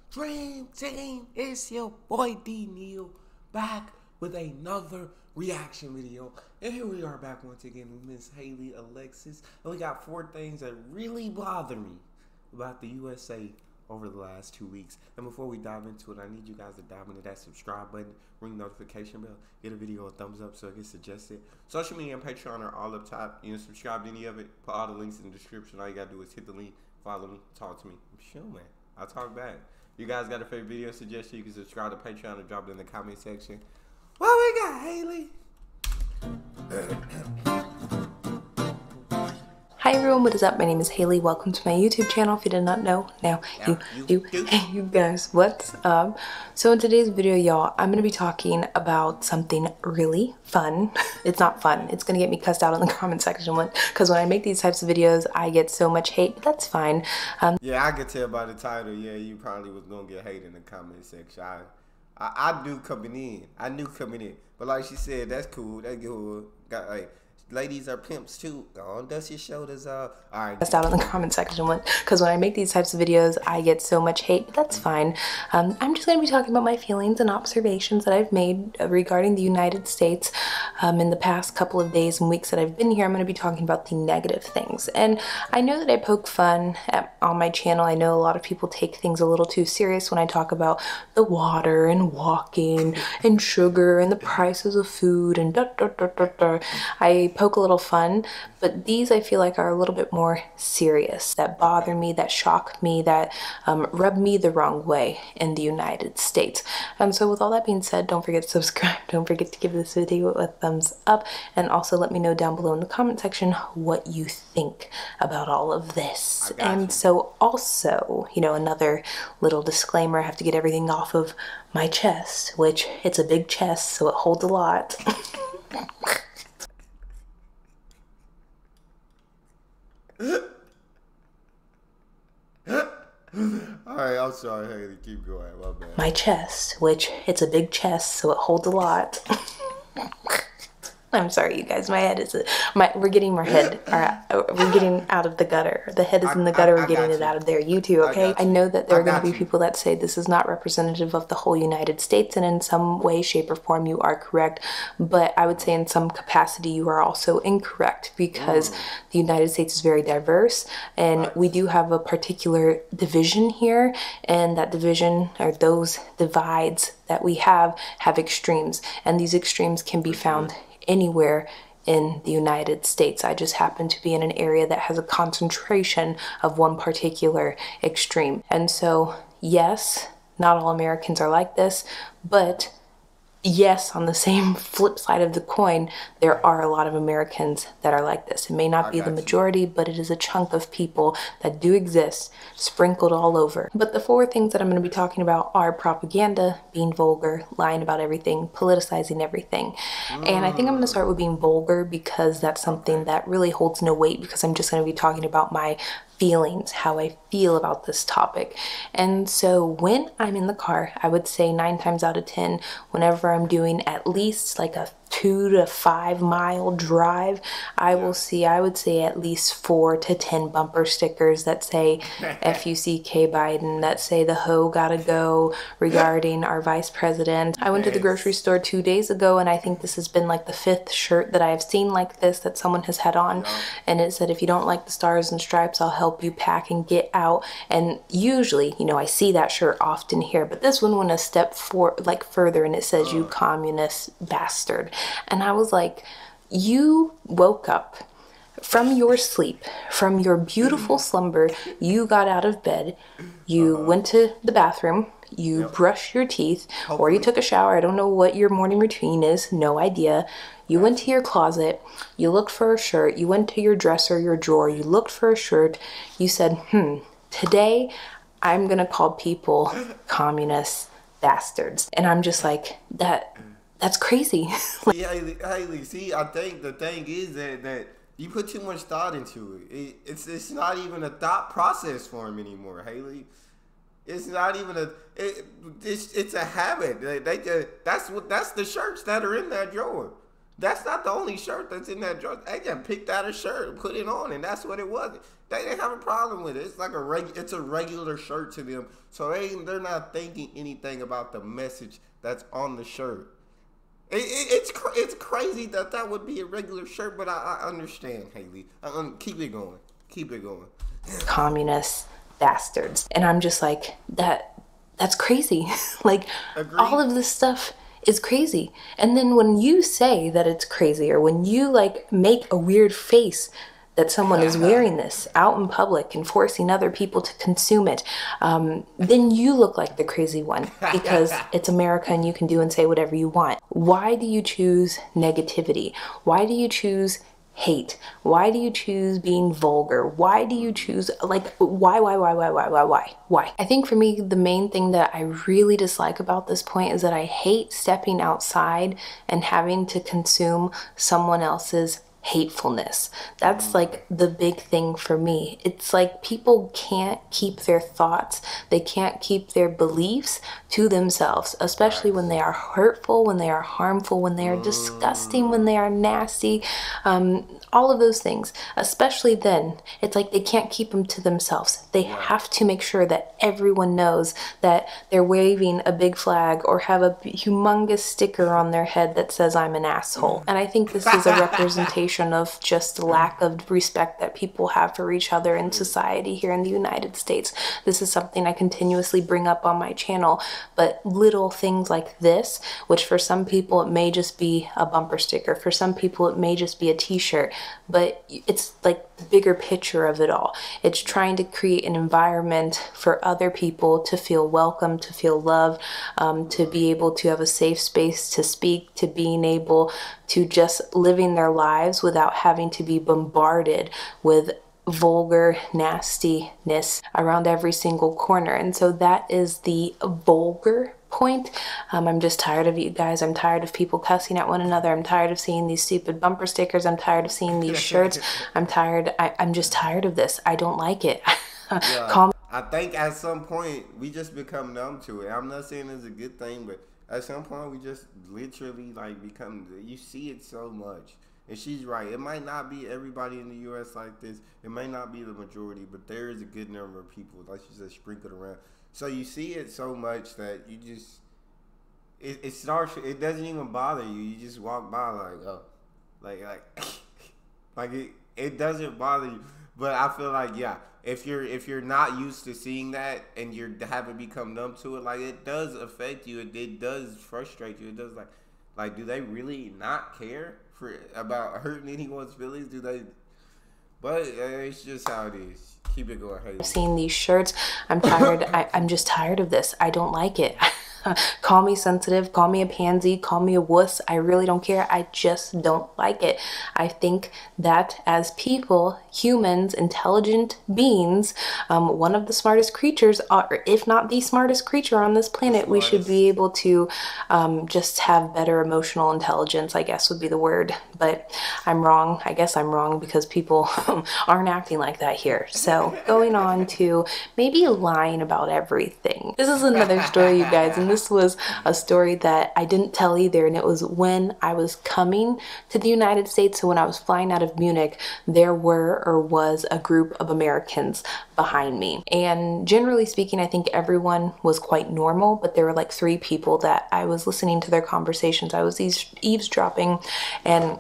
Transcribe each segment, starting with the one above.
Dream Team, it's your boy Neal back with another reaction video. And here we are back once again with Miss Hayley, Alexis. And we got 4 things that really bother me about the USA over the last 2 weeks. And before we dive into it, I need you guys to dive into that subscribe button, ring the notification bell, get a video a thumbs up so it gets suggested. Social media and Patreon are all up top. You can subscribe to any of it, put all the links in the description. All you gotta do is hit the link, follow me, talk to me. I'm sure, man. I'll talk back. You guys got a favorite video suggestion? You can subscribe to Patreon and drop it in the comment section. What we got, Hayley? Hi everyone, what is up? My name is Hayley. Welcome to my YouTube channel. If you did not know, now you guys, what's up? So in today's video, y'all, I'm going to be talking about something really fun. It's not fun. It's going to get me cussed out in the comment section because when I make these types of videos, I get so much hate, but that's fine. Yeah, I could tell by the title. Yeah, you probably was going to get hate in the comment section. I knew coming in. But like she said, that's cool. That's good. Got like, ladies are pimps too. Go on, dust your shoulders off. All right. That's out in the comment section because when I make these types of videos, I get so much hate, but that's fine. I'm just going to be talking about my feelings and observations that I've made regarding the United States in the past couple of days and weeks that I've been here. I'm going to be talking about the negative things. And I know that I poke fun on my channel. I know a lot of people take things a little too serious when I talk about the water and walking and sugar and the prices of food and I poke a little fun, but these I feel like are a little bit more serious, that bother me, that shock me, that rub me the wrong way in the United States. So with all that being said, don't forget to subscribe, don't forget to give this video a thumbs up, and also let me know down below in the comment section what you think about all of this. And so also, you know, another little disclaimer, I have to get everything off of my chest, which it's a big chest, so it holds a lot. Alright, I'm sorry, Hayley. Keep going. My bad. My chest, which it's a big chest, so it holds a lot. I'm sorry, you guys. My head is we're getting we're getting out of the gutter. The head is in the gutter. We're getting it out of there. You too, okay? I know that there are going to be people that say this is not representative of the whole United States, and in some way, shape, or form, you are correct. But I would say in some capacity, you are also incorrect because the United States is very diverse, and we do have a particular division here, and that division, or those divides that we have extremes, and these extremes can be found anywhere in the United States. I just happen to be in an area that has a concentration of one particular extreme. And so, yes, not all Americans are like this, but yes, on the same flip side of the coin, there are a lot of Americans that are like this. It may not be the majority, but it is a chunk of people that do exist, sprinkled all over. But the 4 things that I'm going to be talking about are propaganda, being vulgar, lying about everything, politicizing everything. And I think I'm going to start with being vulgar because that's something that really holds no weight, because I'm just going to be talking about my feelings, how I feel about this topic. And so when I'm in the car, I would say 9 times out of 10, whenever I'm doing at least like a 2 to 5 mile drive, I would say at least 4 to 10 bumper stickers that say FUCK Biden, that say the hoe gotta go regarding our vice president. I went to the grocery store 2 days ago, and I think this has been like the 5th shirt that I have seen like this that someone has had on, and it said, if you don't like the stars and stripes, I'll help you pack and get out. And usually, you know, I see that shirt often here, but this one went a step further, and it says, you communist bastard. And I was like, you woke up from your sleep, from your beautiful slumber, you got out of bed, you went to the bathroom, you brushed your teeth, or you took a shower. I don't know what your morning routine is, no idea. You went to your closet, you looked for a shirt, you went to your dresser, your drawer, you looked for a shirt, you said, today I'm gonna call people communist bastards. And I'm just like, that's crazy. Hayley, see, I think the thing is that you put too much thought into it. It's not even a thought process for him anymore, Hayley. It's not even it's a habit. That's the shirts that are in that drawer. That's not the only shirt that's in that dress. They just picked out a shirt and put it on, and that's what it was. They didn't have a problem with it. It's like it's a regular shirt to them. So they're not thinking anything about the message that's on the shirt. It's crazy that would be a regular shirt, but I understand, Hayley. Keep it going. Keep it going. Communist bastards. And I'm just like, that's crazy. Like, agreed. All of this stuff is crazy. And then when you say that it's crazy, or when you like make a weird face that someone is wearing this out in public and forcing other people to consume it, then you look like the crazy one, because it's America and you can do and say whatever you want. Why do you choose negativity? Why do you choose hate? Why do you choose being vulgar? Why do you choose, like, why? I think for me, the main thing that I really dislike about this point is that I hate stepping outside and having to consume someone else's hatefulness. That's like the big thing for me. It's like people can't keep their thoughts, they can't keep their beliefs to themselves, especially when they are hurtful, when they are harmful, when they are disgusting, when they are nasty, all of those things. Especially then, it's like they can't keep them to themselves. They have to make sure that everyone knows that they're waving a big flag or have a humongous sticker on their head that says I'm an asshole. And I think this is a representation of just the lack of respect that people have for each other in society here in the United States. This is something I continuously bring up on my channel, but little things like this, which for some people it may just be a bumper sticker, for some people it may just be a t-shirt, but it's like the bigger picture of it all. It's trying to create an environment for other people to feel welcome, to feel loved, to be able to have a safe space to speak, to being able to just living their lives without having to be bombarded with vulgar nastiness around every single corner. And so that is the vulgar point. I'm just tired of you guys. I'm tired of people cussing at one another. I'm tired of seeing these stupid bumper stickers. I'm tired of seeing these shirts. I'm just tired of this. I don't like it. Yeah, I think at some point we just become numb to it. I'm not saying it's a good thing, but at some point we just literally like become, you see it so much. And she's right. It might not be everybody in the U.S. like this. It may not be the majority, but there is a good number of people, like she said, sprinkled around. So you see it so much that you just, it starts, it doesn't even bother you. You just walk by like, oh, like it doesn't bother you. But I feel like, yeah, if you're not used to seeing that and you haven't become numb to it, like it does affect you. It does frustrate you. It does like do they really not care about hurting anyone's feelings? Do they? But it's just how it is. Keep it going, Hayley. Seeing these shirts, I'm tired. I'm just tired of this. I don't like it. Call me sensitive, call me a pansy, call me a wuss. I really don't care. I just don't like it. I think that as people, humans, intelligent beings, one of the smartest creatures, or if not the smartest creature on this planet, we should be able to just have better emotional intelligence, I guess would be the word. But I'm wrong. I guess I'm wrong because people aren't acting like that here. So going on to maybe lying about everything. This is another story, you guys, and this was a story that I didn't tell either, and it was when I was coming to the United States. So when I was flying out of Munich, there was a group of Americans behind me, and generally speaking, I think everyone was quite normal, but there were like 3 people that I was listening to their conversations. I was eavesdropping and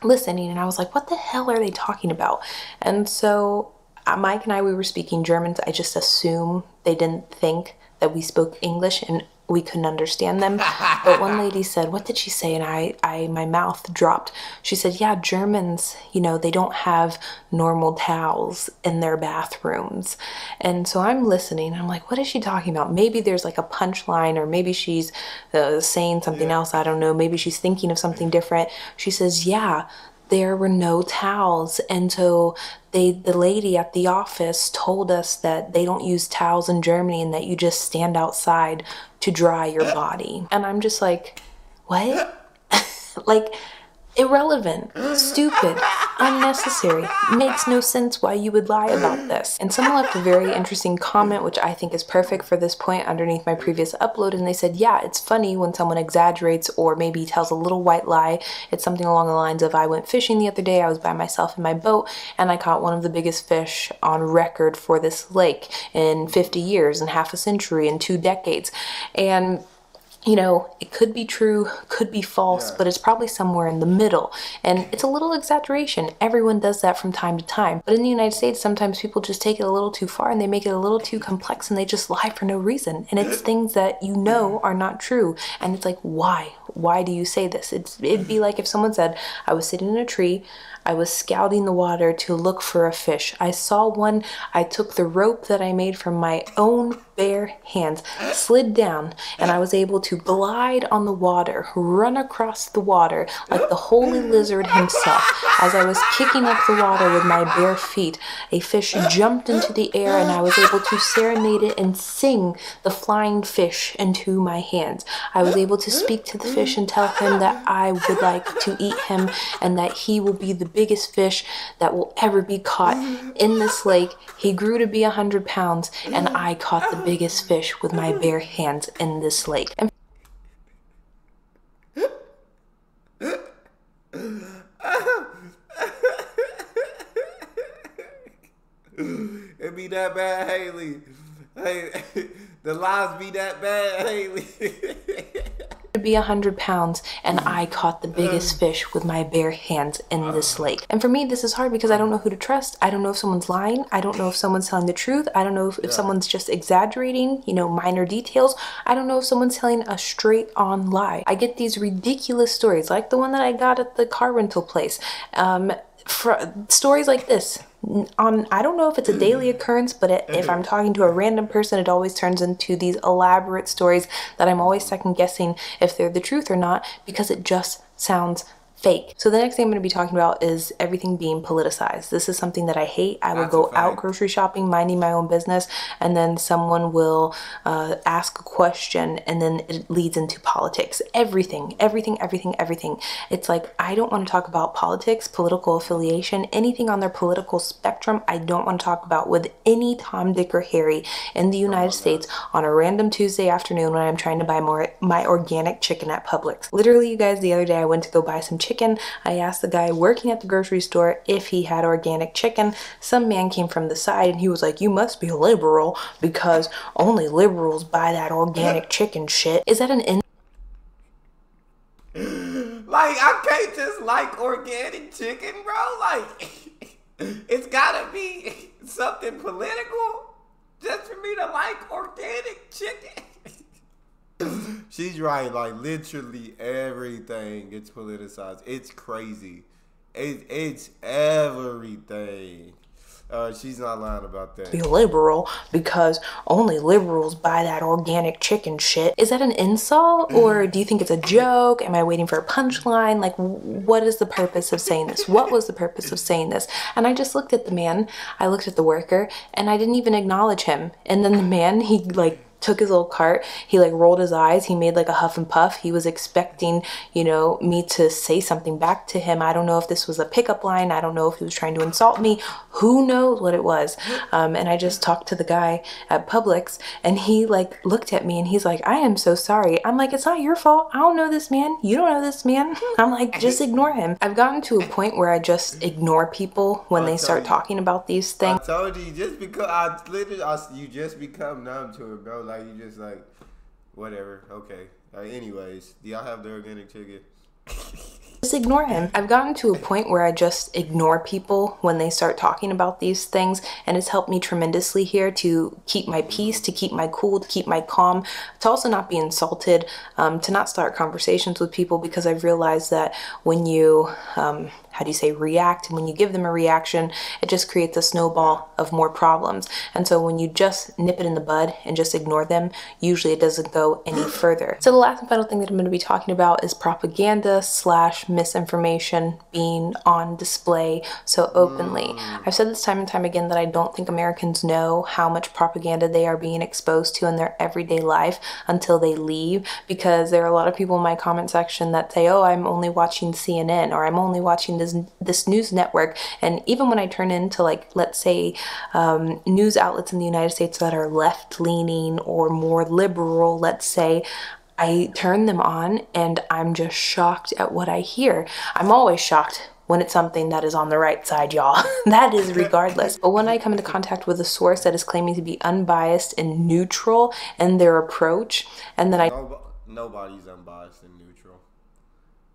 listening, and I was like, what the hell are they talking about? And so Mike and we were speaking German. I just assume they didn't think that we spoke English and we couldn't understand them. But one lady said, what did she say? And my mouth dropped. She said, yeah, Germans, they don't have normal towels in their bathrooms. And so I'm listening. I'm like, what is she talking about? Maybe there's like a punchline, or maybe she's saying something else. I don't know. Maybe she's thinking of something different. She says, yeah, there were no towels, and so the lady at the office told us that they don't use towels in Germany and that you just stand outside to dry your body. And I'm just like, what? Like, Irrelevant, stupid, unnecessary, makes no sense why you would lie about this. And someone left a very interesting comment, which I think is perfect for this point, underneath my previous upload, and they said, yeah, it's funny when someone exaggerates or maybe tells a little white lie. It's something along the lines of, I went fishing the other day, I was by myself in my boat, and I caught one of the biggest fish on record for this lake in 50 years, in half a century, in 2 decades. And you know, it could be true, could be false, but it's probably somewhere in the middle. And it's a little exaggeration. Everyone does that from time to time. But in the United States, sometimes people just take it a little too far and they make it a little too complex and they just lie for no reason. And it's things that you know are not true. And it's like, why? Why do you say this? It'd be like if someone said, I was sitting in a tree, I was scouting the water to look for a fish. I saw one, I took the rope that I made from my own bare hands, slid down, and I was able to glide on the water, run across the water like the holy lizard himself. As I was kicking up the water with my bare feet, a fish jumped into the air and I was able to serenade it and sing the flying fish into my hands. I was able to speak to the fish and tell him that I would like to eat him and that he will be the biggest fish that will ever be caught in this lake. He grew to be 100 pounds and I caught the biggest fish with my bare hands in this lake. And it be that bad, Hayley. Hey, the lies be that bad, Hayley. to be 100 pounds and I caught the biggest fish with my bare hands in this lake. And for me, this is hard because I don't know who to trust. I don't know if someone's lying. I don't know if someone's telling the truth. I don't know if someone's just exaggerating, you know, minor details. I don't know if someone's telling a straight on lie. I get these ridiculous stories like the one that I got at the car rental place. Stories like this. I don't know if it's a daily occurrence, but if I'm talking to a random person, it always turns into these elaborate stories that I'm always second guessing if they're the truth or not because it just sounds fake. So the next thing I'm going to be talking about is everything being politicized. This is something that I hate. I will go out grocery shopping, minding my own business, and then someone will ask a question and then it leads into politics. Everything. It's like, I don't want to talk about politics, political affiliation, anything on their political spectrum. I don't want to talk about with any Tom, Dick, or Harry in the United States on a random Tuesday afternoon when I'm trying to buy my organic chicken at Publix. Literally, you guys, the other day I went to go buy some chicken. I asked the guy working at the grocery store if he had organic chicken. Some man came from the side and he was like, "You must be a liberal because only liberals buy that organic chicken shit." Is that an Like, I can't just like organic chicken, bro. Like, it's gotta be something political just for me to like organic chicken. She's right. Like, literally everything gets politicized. It's crazy. It's everything. She's not lying about that. Be liberal because only liberals buy that organic chicken shit. Is that an insult or do you think it's a joke? Am I waiting for a punchline? Like, what is the purpose of saying this? What was the purpose of saying this? And I just looked at the man, I looked at the worker, and I didn't even acknowledge him. And then the man, he like took his little cart, he like rolled his eyes, he made like a huff and puff. He was expecting, you know, me to say something back to him. I don't know if this was a pickup line. I don't know if he was trying to insult me. Who knows what it was? And I just talked to the guy at Publix and he like looked at me and he's like, "I am so sorry." I'm like, "It's not your fault. I don't know this man. You don't know this man." I'm like, just ignore him. I've gotten to a point where I just ignore people when they start talking about these things. I told you, just because you just become numb to it, bro. Like, you just like, whatever, okay. Anyways, do y'all have the organic chicken? Just ignore him. I've gotten to a point where I just ignore people when they start talking about these things, and it's helped me tremendously here to keep my peace, to keep my cool, to keep my calm, to also not be insulted, to not start conversations with people, because I've realized that when you how do you say, react. And when you give them a reaction, it just creates a snowball of more problems. And so when you just nip it in the bud and just ignore them, usually it doesn't go any further. So the last and final thing that I'm going to be talking about is propaganda / misinformation being on display so openly. I've said this time and time again that I don't think Americans know how much propaganda they are being exposed to in their everyday life until they leave, because there are a lot of people in my comment section that say, oh, I'm only watching CNN, or I'm only watching this news network. And even when I turn into, like, let's say news outlets in the United States that are left-leaning or more liberal, let's say, I turn them on and I'm just shocked at what I hear. I'm always shocked when it's something that is on the right side, y'all. That is regardless. But when I come into contact with a source that is claiming to be unbiased and neutral in their approach, and then Nobody's unbiased and neutral.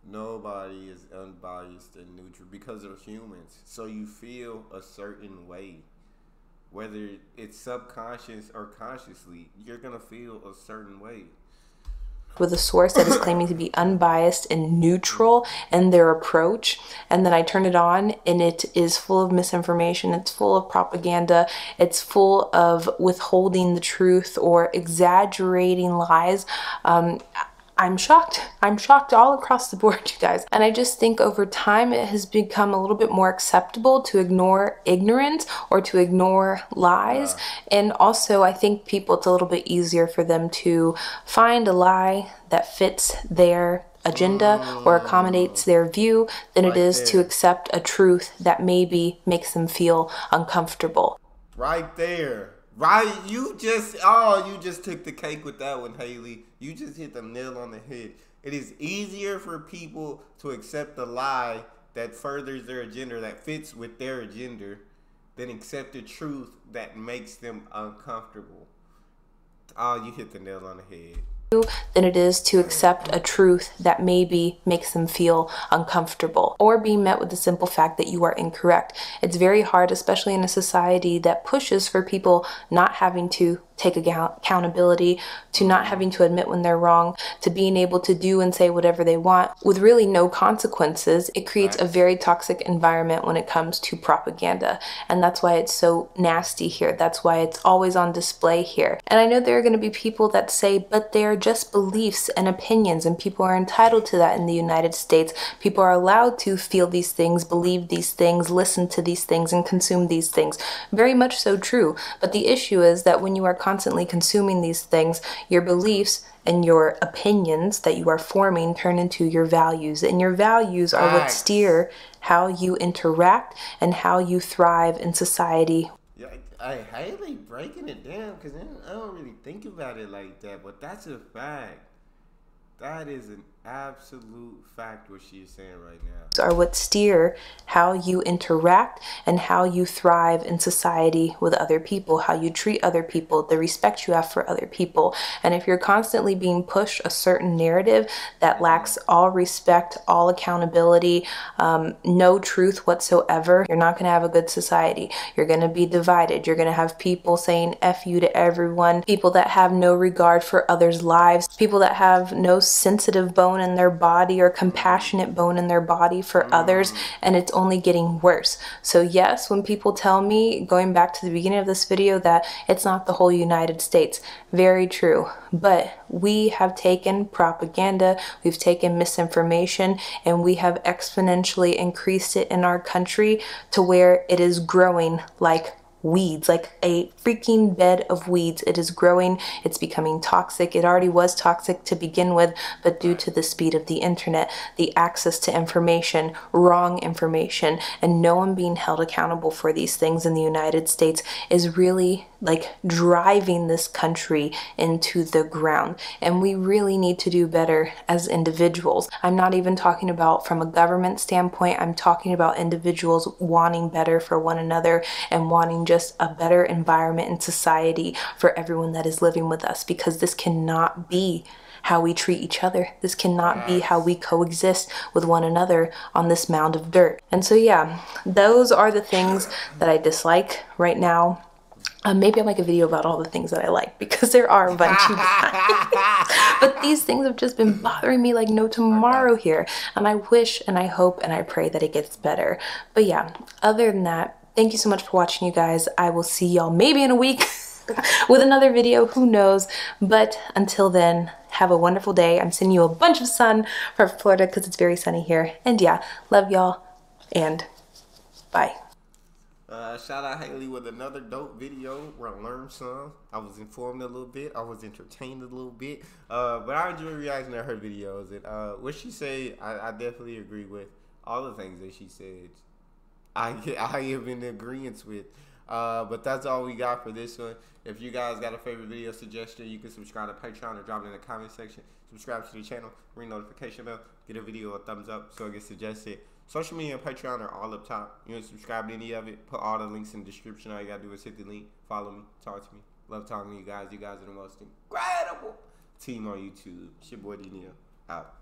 Nobody is unbiased and neutral because they're humans. So you feel a certain way. Whether it's subconscious or consciously, you're going to feel a certain way. With a source that is claiming to be unbiased and neutral in their approach, and then I turn it on and it is full of misinformation, it's full of propaganda, it's full of withholding the truth or exaggerating lies, I'm shocked. I'm shocked all across the board, you guys. And I just think over time it has become a little bit more acceptable to ignore ignorance or to ignore lies. And also I think it's a little bit easier for them to find a lie that fits their agenda or accommodates their view than it is to accept a truth that maybe makes them feel uncomfortable. Right there. Right, you just took the cake with that one, Hayley. You just hit the nail on the head. It is easier for people to accept a lie that furthers their agenda, that fits with their agenda, than accept the truth that makes them uncomfortable. Oh, you hit the nail on the head. Than it is to accept a truth that maybe makes them feel uncomfortable or being met with the simple fact that you are incorrect. It's very hard, especially in a society that pushes for people not having to take accountability, to not having to admit when they're wrong, to being able to do and say whatever they want with really no consequences. It creates a very toxic environment when it comes to propaganda. And that's why it's so nasty here. That's why it's always on display here. And I know there are going to be people that say, but they're just beliefs and opinions, and people are entitled to that in the United States. People are allowed to feel these things, believe these things, listen to these things, and consume these things. Very much so true. But the issue is that when you are constantly consuming these things, your beliefs and your opinions that you are forming turn into your values, and your values are what steer how you interact and how you thrive in society. Yeah, I Hayley breaking it down, because I don't really think about it like that, but that's a fact. That is an absolute fact what she is saying right now. Are what steer how you interact and how you thrive in society with other people, how you treat other people, the respect you have for other people. And if you're constantly being pushed a certain narrative that lacks all respect, all accountability, no truth whatsoever, you're not going to have a good society. You're going to be divided. You're going to have people saying F you to everyone, people that have no regard for others' lives, people that have no sensitive bone in their body or compassionate bone in their body for others, and it's only getting worse. So yes, when people tell me, going back to the beginning of this video, that it's not the whole United States, very true, but we have taken propaganda, we've taken misinformation, and we have exponentially increased it in our country to where it is growing like weeds, like a freaking bed of weeds. It is growing, it's becoming toxic. It already was toxic to begin with, but due to the speed of the internet, the access to information, wrong information, and no one being held accountable for these things in the United States is really like driving this country into the ground. And we really need to do better as individuals. I'm not even talking about from a government standpoint. I'm talking about individuals wanting better for one another and wanting just a better environment and society for everyone that is living with us, because this cannot be how we treat each other. This cannot be how we coexist with one another on this mound of dirt. And so yeah, those are the things that I dislike right now. Maybe I'll make a video about all the things that I like, because there are a bunch, you guys. But these things have just been bothering me like no tomorrow here. And I wish and I hope and I pray that it gets better. But yeah, other than that, thank you so much for watching, you guys. I will see y'all maybe in a week with another video, who knows. But until then, have a wonderful day. I'm sending you a bunch of sun from Florida because it's very sunny here. And yeah, love y'all and bye. Shout out Hayley with another dope video where I learned some. I was informed a little bit. I was entertained a little bit. But I enjoy reacting to her videos. And what she said, I definitely agree with. All the things that she said, I am in agreement with. But that's all we got for this one. If you guys got a favorite video suggestion, you can subscribe to Patreon or drop it in the comment section. Subscribe to the channel, ring notification bell, get a video a thumbs up so it gets suggested. Social media and Patreon are all up top. You want to subscribe to any of it, put all the links in the description. All you gotta do is hit the link, follow me, talk to me. Love talking to you guys. You guys are the most incredible team on YouTube. It's your boy D Neal. Out.